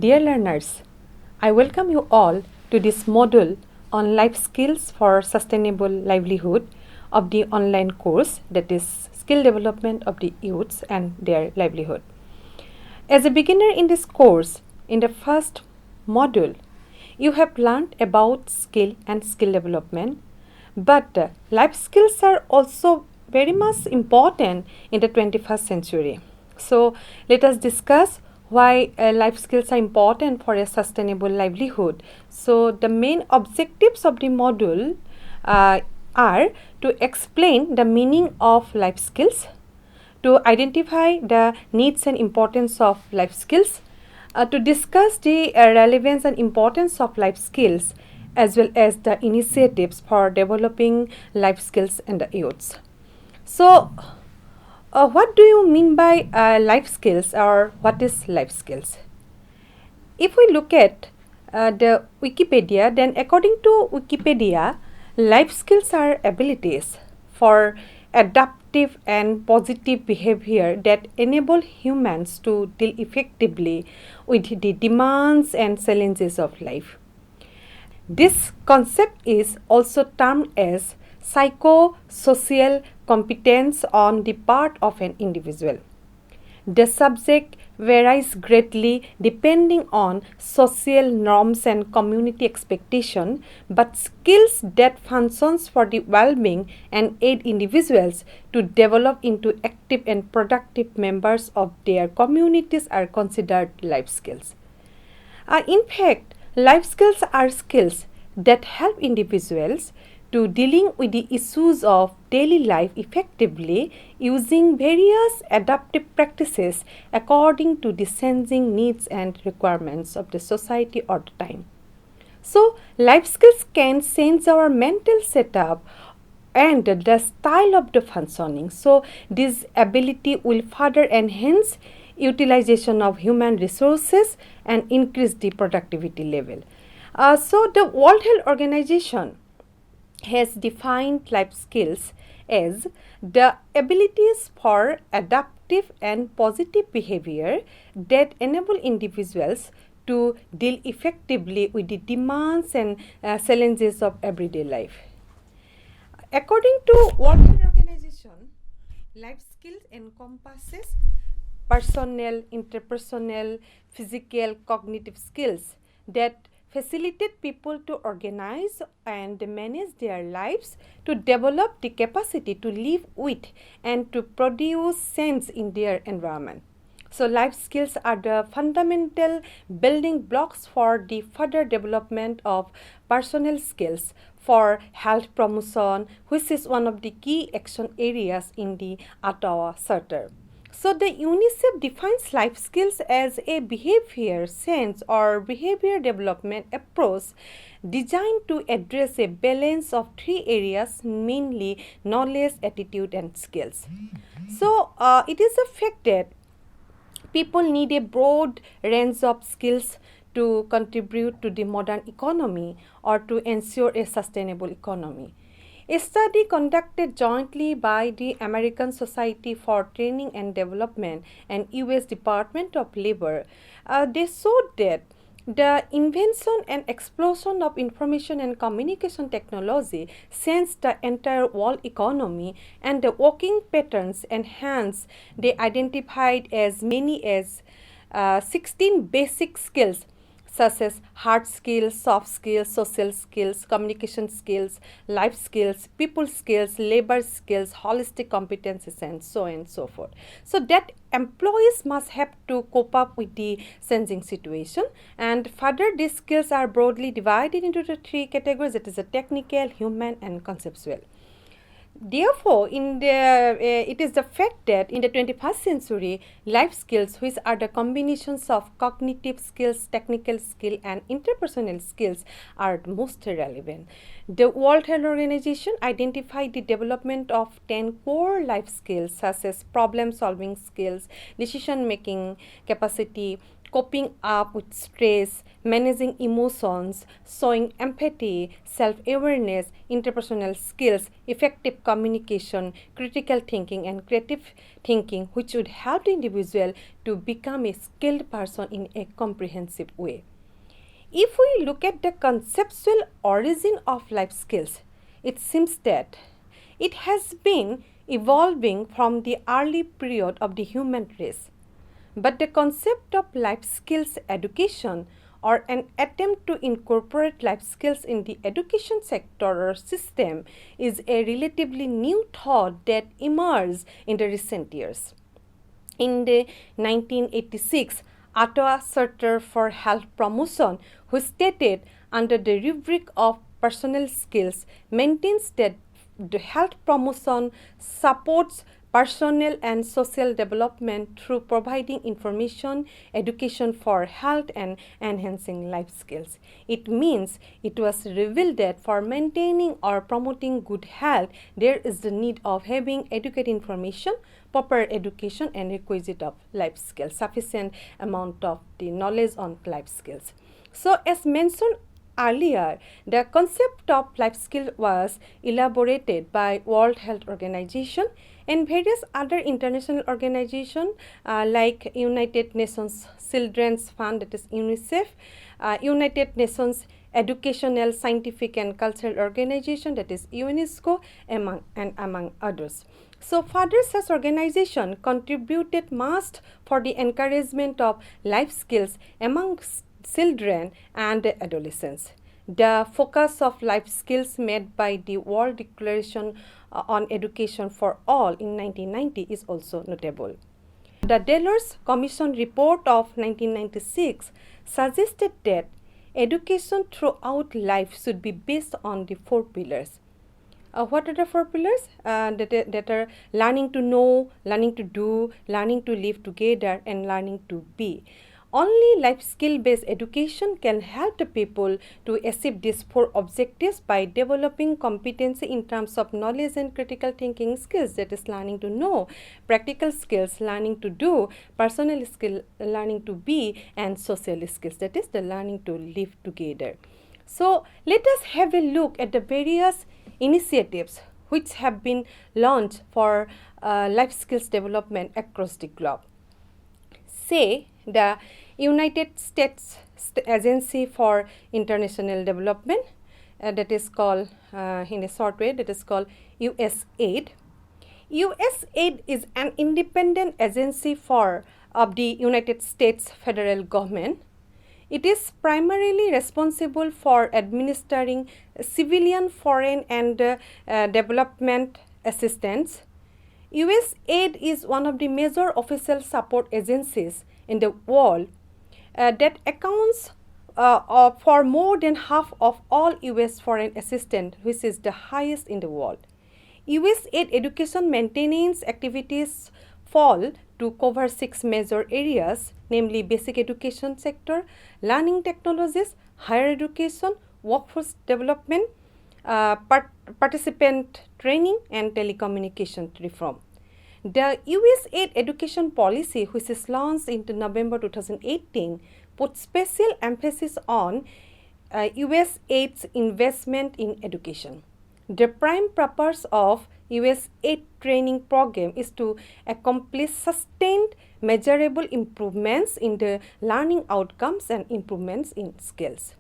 Dear learners, I welcome you all to this module on life skills for sustainable livelihood of the online course, that is skill development of the youths and their livelihood. As a beginner in this course, in the first module, you have learned about skill and skill development, but life skills are also very much important in the 21st century. So let us discuss why life skills are important for a sustainable livelihood. So the main objectives of the module are to explain the meaning of life skills, to identify the needs and importance of life skills, to discuss the relevance and importance of life skills, as well as the initiatives for developing life skills in the youths. So, what do you mean by life skills, or what is life skills? If we look at the Wikipedia, then according to Wikipedia, life skills are abilities for adaptive and positive behavior that enable humans to deal effectively with the demands and challenges of life. This concept is also termed as psychosocial competence on the part of an individual. The subject varies greatly depending on social norms and community expectation, but skills that functions for the well-being and aid individuals to develop into active and productive members of their communities are considered life skills. In fact, life skills are skills that help individuals to dealing with the issues of daily life effectively using various adaptive practices according to the changing needs and requirements of the society or the time. So, life skills can change our mental setup and the style of the functioning. So, this ability will further enhance utilization of human resources and increase the productivity level. So, the World Health Organization has defined life skills as the abilities for adaptive and positive behavior that enable individuals to deal effectively with the demands and challenges of everyday life. According to World Health Organization, life skills encompasses personal, interpersonal, physical, cognitive skills that facilitate people to organize and manage their lives, to develop the capacity to live with and to produce change in their environment. So, life skills are the fundamental building blocks for the further development of personal skills for health promotion, which is one of the key action areas in the Ottawa Charter. So, the UNICEF defines life skills as a behavior sense or behavior development approach designed to address a balance of three areas, mainly knowledge, attitude, and skills. So, it is a fact that people need a broad range of skills to contribute to the modern economy or to ensure a sustainable economy. A study conducted jointly by the American Society for Training and Development and US Department of Labor, they showed that the invention and explosion of information and communication technology changed the entire world economy, and the working patterns and hence they identified as many as 16 basic skills such as hard skills, soft skills, social skills, communication skills, life skills, people skills, labor skills, holistic competencies, and so on and so forth. So that employees must have to cope up with the changing situation, and further these skills are broadly divided into the three categories, that is a technical, human, and conceptual. Therefore, it is the fact that in the 21st century, life skills, which are the combinations of cognitive skills, technical skill, and interpersonal skills, are most relevant. The World Health Organization identified the development of 10 core life skills such as problem-solving skills, decision-making capacity, coping up with stress, managing emotions, showing empathy, self-awareness, interpersonal skills, effective communication, critical thinking, and creative thinking, which would help the individual to become a skilled person in a comprehensive way. If we look at the conceptual origin of life skills, it seems that it has been evolving from the early period of the human race. But the concept of life skills education, or an attempt to incorporate life skills in the education sector or system, is a relatively new thought that emerged in the recent years. In the 1986 Ottawa Charter for Health Promotion, which stated under the rubric of personal skills, maintains that the health promotion supports personal and social development through providing information, education for health, and enhancing life skills. It means it was revealed that for maintaining or promoting good health, there is the need of having adequate information, proper education, and requisite of life skills, sufficient amount of the knowledge on life skills. So as mentioned earlier, the concept of life skill was elaborated by World Health Organization and various other international organizations like United Nations Children's Fund, that is UNICEF, United Nations Educational, Scientific and Cultural Organization, that is UNESCO, among others. So further, such organization contributed much for the encouragement of life skills among children and adolescents. The focus of life skills made by the World Declaration on Education for All in 1990 is also notable. The Delors Commission report of 1996 suggested that education throughout life should be based on the 4 pillars. What are the 4 pillars? That are learning to know, learning to do, learning to live together, and learning to be. Only life skill based education can help the people to achieve these 4 objectives by developing competency in terms of knowledge and critical thinking skills, that is learning to know, practical skills, learning to do, personal skill, learning to be, and social skills, that is the learning to live together. So let us have a look at the various initiatives which have been launched for life skills development across the globe. Say the United States Agency for International Development, that is called in a short way, that is called USAID. USAID is an independent agency of the United States federal government. It is primarily responsible for administering civilian, foreign, and development assistance. USAID is one of the major official support agencies in the world that accounts for more than half of all US foreign assistance, which is the highest in the world. USAID education maintenance activities fall to cover 6 major areas, namely basic education sector, learning technologies, higher education, workforce development, participant training, and telecommunication reform. The USAID education policy, which is launched in November 2018, puts special emphasis on USAID's investment in education. The prime purpose of USAID training program is to accomplish sustained, measurable improvements in the learning outcomes and improvements in skills.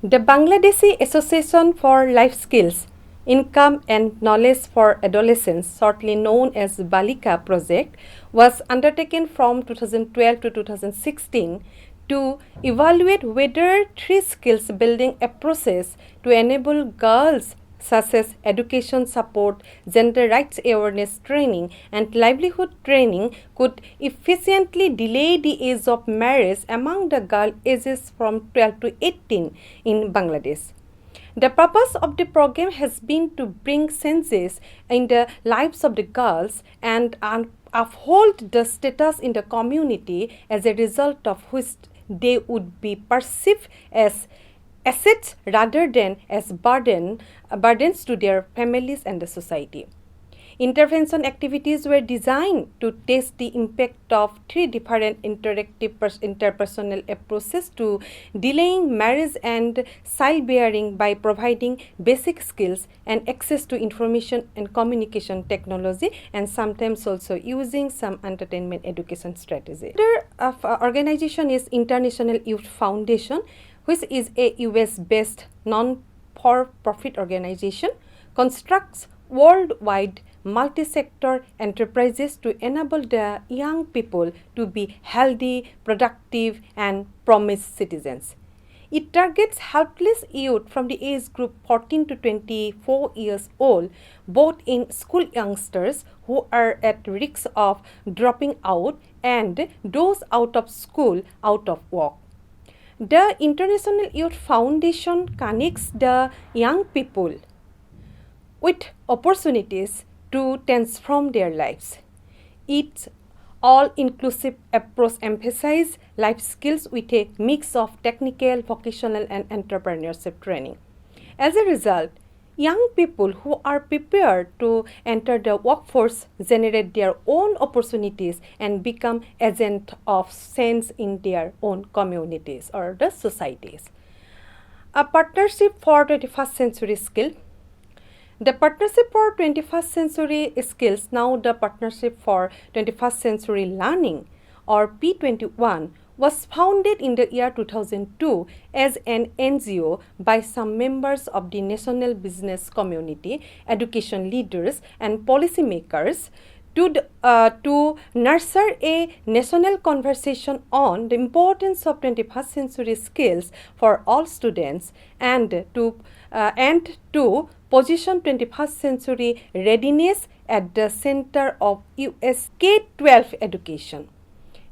The Bangladeshi Association for Life Skills, Income and Knowledge for Adolescents, shortly known as Balika project, was undertaken from 2012 to 2016 to evaluate whether 3 skills building approaches to enable girls such as education support, gender rights awareness training, and livelihood training could efficiently delay the age of marriage among the girl ages from 12 to 18 in Bangladesh. The purpose of the program has been to bring changes in the lives of the girls and uphold the status in the community, as a result of which they would be perceived as assets rather than as burdens to their families and the society. Intervention activities were designed to test the impact of three different interpersonal approaches to delaying marriage and childbearing by providing basic skills and access to information and communication technology, and sometimes also using some entertainment education strategy. Another organization is International Youth Foundation, which is a US-based non-for-profit organization, constructs worldwide multi-sector enterprises to enable the young people to be healthy, productive, and promised citizens. It targets helpless youth from the age group 14 to 24 years old, both in school youngsters who are at risk of dropping out and those out of school, out of work. The International Youth Foundation connects the young people with opportunities to transform their lives. Its all-inclusive approach emphasizes life skills with a mix of technical, vocational, and entrepreneurship training. As a result, young people who are prepared to enter the workforce generate their own opportunities and become agents of change in their own communities or the societies. A partnership for 21st century skill. The Partnership for 21st Century Skills, now the Partnership for 21st Century Learning, or P21, was founded in the year 2002 as an NGO by some members of the national business community, education leaders, and policymakers to nurture a national conversation on the importance of 21st century skills for all students and to position 21st century readiness at the center of US K-12 education.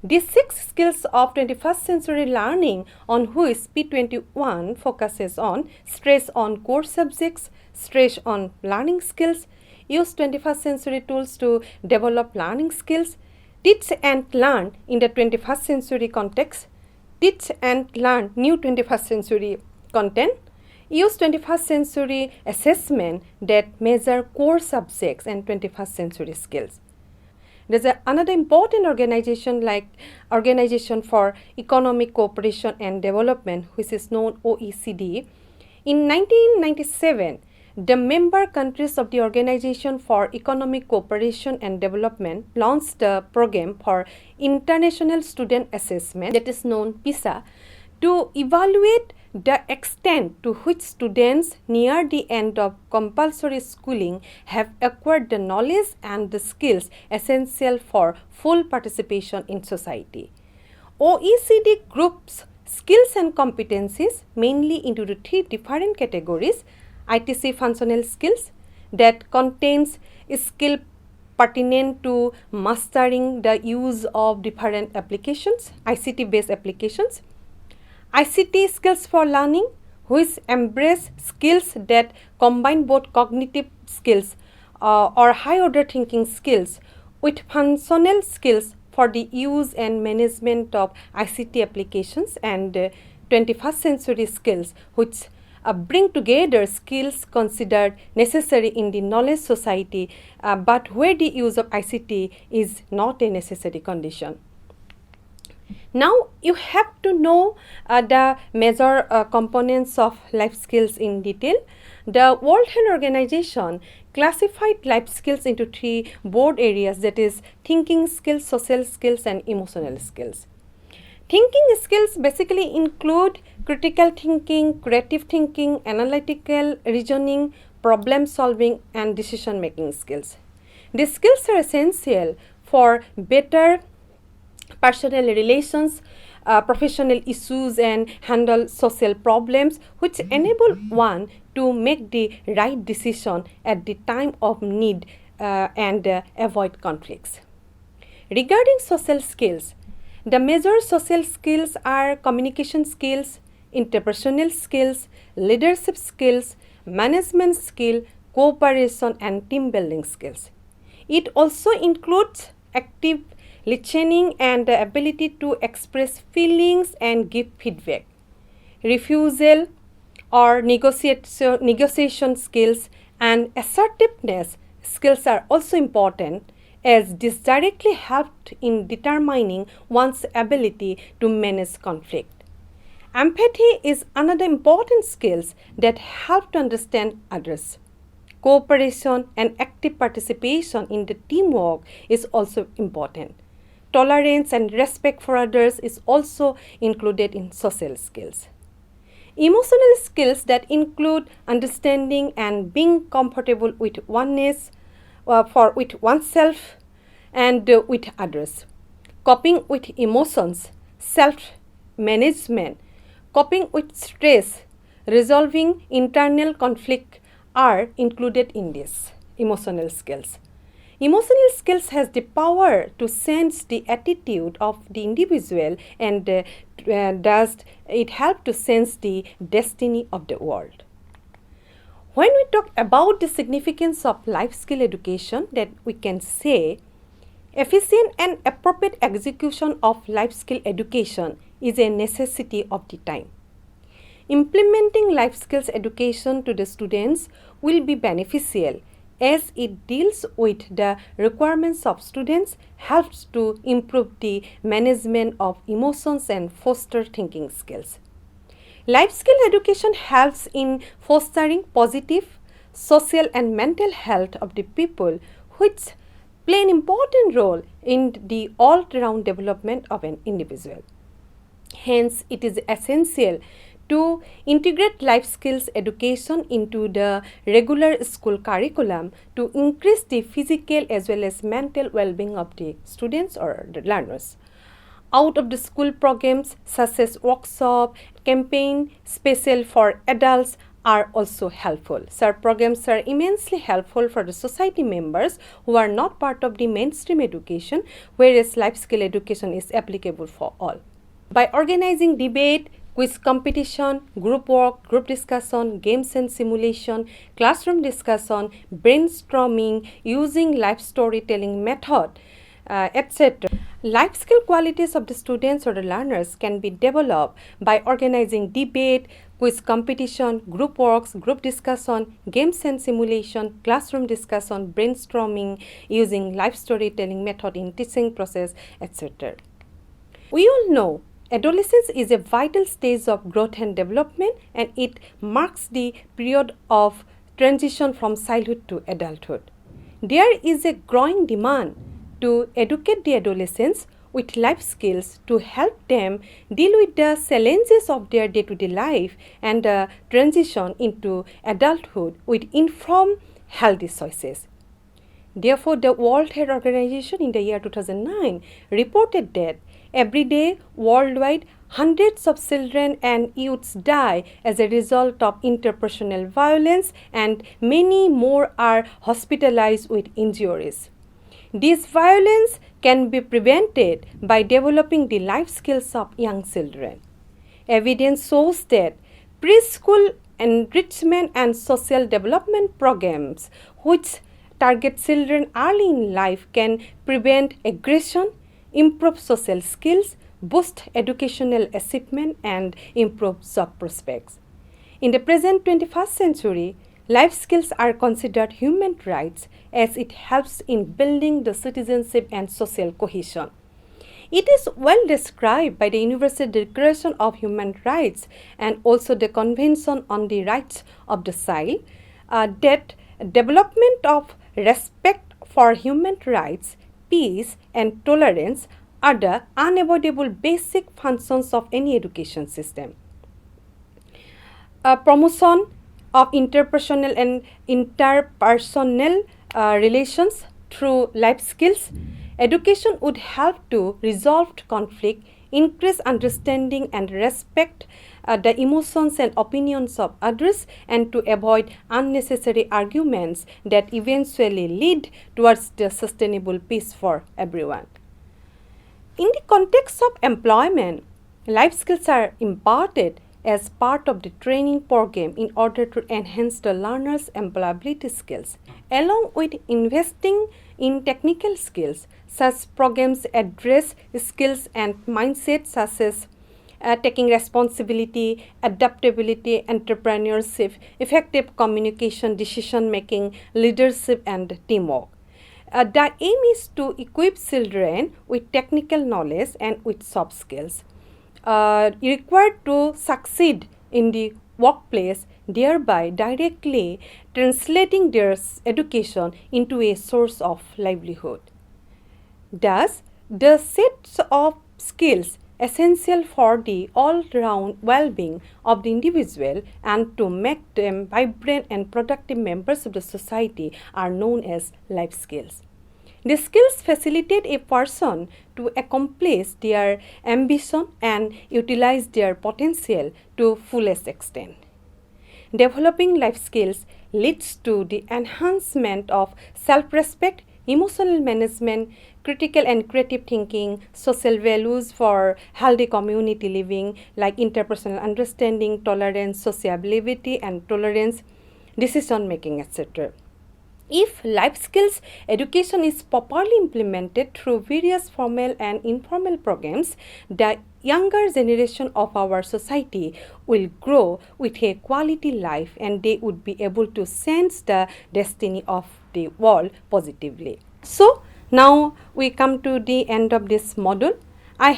These 6 skills of 21st century learning on which P21 focuses on stress on core subjects, stress on learning skills, use 21st century tools to develop learning skills, teach and learn in the 21st century context, teach and learn new 21st century content, use 21st century assessment that measure core subjects and 21st century skills. There's another important organization like Organization for Economic Cooperation and Development, which is known OECD. In 1997, the member countries of the Organization for Economic Cooperation and Development launched the program for International Student Assessment, that is known PISA, to evaluate the extent to which students near the end of compulsory schooling have acquired the knowledge and the skills essential for full participation in society. OECD groups skills and competencies mainly into the 3 different categories: ITC functional skills that contains skill pertinent to mastering the use of different applications, ICT based applications. ICT skills for learning, which embrace skills that combine both cognitive skills or high order thinking skills with functional skills for the use and management of ICT applications, and 21st century skills, which bring together skills considered necessary in the knowledge society, but where the use of ICT is not a necessary condition. Now you have to know the major components of life skills in detail. The World Health Organization classified life skills into 3 broad areas, that is thinking skills, social skills, and emotional skills. Thinking skills basically include critical thinking, creative thinking, analytical reasoning, problem solving, and decision making skills. These skills are essential for better personal relations, professional issues, and handle social problems, which enable one to make the right decision at the time of need and avoid conflicts. Regarding social skills, the major social skills are communication skills, interpersonal skills, leadership skills, management skill, cooperation, and team building skills. It also includes active listening and the ability to express feelings and give feedback, refusal or negotiation skills, and assertiveness skills are also important, as this directly helped in determining one's ability to manage conflict. Empathy is another important skill that helps to understand others. Cooperation and active participation in the teamwork is also important. Tolerance and respect for others is also included in social skills. Emotional skills that include understanding and being comfortable with oneness, with oneself and with others. Coping with emotions, self-management, coping with stress, resolving internal conflict are included in these emotional skills. Emotional skills has the power to sense the attitude of the individual and does it help to sense the destiny of the world. When we talk about the significance of life skill education, that we can say efficient and appropriate execution of life skill education is a necessity of the time. Implementing life skills education to the students will be beneficial as it deals with the requirements of students, helps to improve the management of emotions and foster thinking skills. Life skill education helps in fostering positive social and mental health of the people, which play an important role in the all-round development of an individual. Hence, it is essential to integrate life skills education into the regular school curriculum to increase the physical as well as mental well-being of the students or the learners. Out of the school programs such as workshop, campaign, special for adults are also helpful. Such programs are immensely helpful for the society members who are not part of the mainstream education, whereas life skill education is applicable for all. By organizing debate, quiz competition, group work, group discussion, games and simulation, classroom discussion, brainstorming, using life storytelling method, etc. Life skill qualities of the students or the learners can be developed by organizing debate, quiz competition, group works, group discussion, games and simulation, classroom discussion, brainstorming, using life storytelling method in teaching process, etc. We all know adolescence is a vital stage of growth and development, and it marks the period of transition from childhood to adulthood. There is a growing demand to educate the adolescents with life skills to help them deal with the challenges of their day-to-day life and the transition into adulthood with informed, healthy choices. Therefore, the World Health Organization in the year 2009 reported that every day worldwide hundreds of children and youths die as a result of interpersonal violence, and many more are hospitalized with injuries. This violence can be prevented by developing the life skills of young children. Evidence shows that preschool enrichment and social development programs which target children early in life can prevent aggression, improve social skills, boost educational achievement, and improve job prospects. In the present 21st century, life skills are considered human rights as it helps in building the citizenship and social cohesion. It is well described by the Universal Declaration of Human Rights and also the Convention on the Rights of the Child that development of respect for human rights, peace, and tolerance are the unavoidable basic functions of any education system. Promotion of interpersonal and interpersonal relations through life skills, education would help to resolve conflict, increase understanding and respect the emotions and opinions of others, and to avoid unnecessary arguments that eventually lead towards the sustainable peace for everyone. In the context of employment, life skills are imparted as part of the training program in order to enhance the learner's employability skills. Along with investing in technical skills, such programs address skills and mindsets such as taking responsibility, adaptability, entrepreneurship, effective communication, decision making, leadership, and teamwork. The aim is to equip children with technical knowledge and with soft skills required to succeed in the workplace, thereby directly translating their education into a source of livelihood. Thus, the sets of skills essential for the all-round well-being of the individual and to make them vibrant and productive members of the society are known as life skills. The skills facilitate a person to accomplish their ambition and utilize their potential to fullest extent. Developing life skills leads to the enhancement of self-respect, emotional management, critical and creative thinking, social values for healthy community living like interpersonal understanding, tolerance, sociability and tolerance, decision making, etc. If life skills education is properly implemented through various formal and informal programs, the younger generation of our society will grow with a quality life and they would be able to sense the destiny of the world positively. So, now we come to the end of this module. I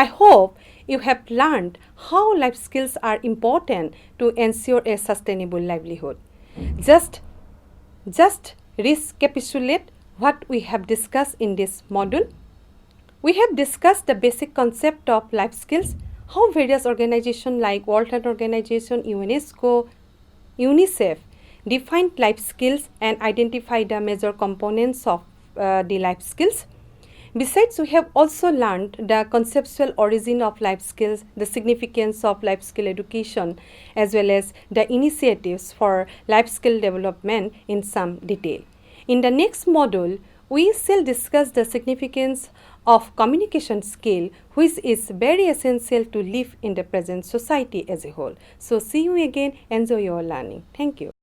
hope you have learned how life skills are important to ensure a sustainable livelihood. Just recapitulate what we have discussed in this module. We have discussed the basic concept of life skills, how various organizations like World Health Organization, UNESCO, UNICEF defined life skills and identified the major components of the life skills. Besides, we have also learned the conceptual origin of life skills, the significance of life skill education, as well as the initiatives for life skill development in some detail. In the next module, we shall discuss the significance of communication skill, which is very essential to live in the present society as a whole. So, see you again. Enjoy your learning. Thank you.